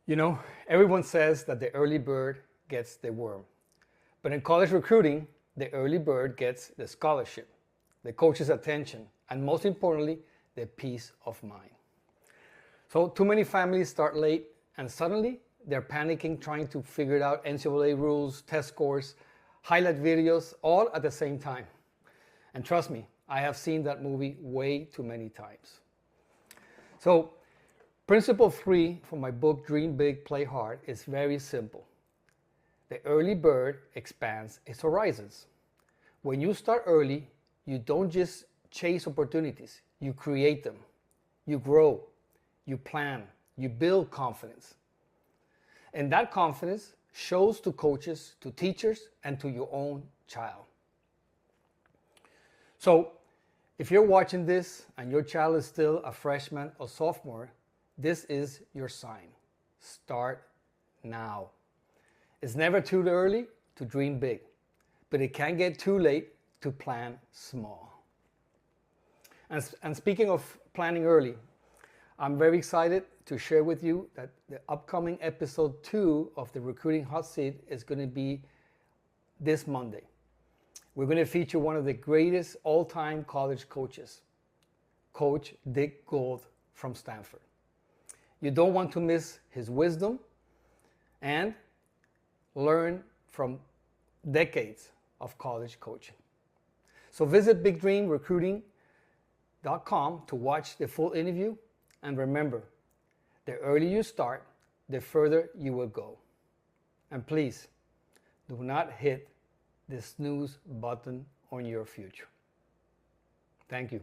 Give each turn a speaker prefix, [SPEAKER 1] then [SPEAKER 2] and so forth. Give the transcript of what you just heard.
[SPEAKER 1] You know, everyone says that the early bird gets the worm. But in college recruiting, the early bird gets the scholarship, the coach's attention, and most importantly, the peace of mind. So too many families start late and suddenly they're panicking trying to figure out NCAA rules, test scores, highlight videos, all at the same time. And trust me, I have seen that movie way too many times. So principle 3 from my book, Dream Big, Play Hard, is very simple. The early bird expands its horizons. When you start early, you don't just chase opportunities, you create them. You grow, you plan, you build confidence. And that confidence shows to coaches, to teachers, and to your own child. So if you're watching this and your child is still a freshman or sophomore, this is your sign. Start now. It's never too early to dream big, but it can get too late to plan small. And speaking of planning early, I'm very excited to share with you that the upcoming episode 2 of the Recruiting Hot Seat is going to be this Monday. We're going to feature one of the greatest all-time college coaches, Coach Dick Gould from Stanford. You don't want to miss his wisdom and learn from decades of college coaching. So visit bigdreamrecruiting.com to watch the full interview. And remember, the earlier you start, the further you will go. And please, do not hit the snooze button on your future. Thank you.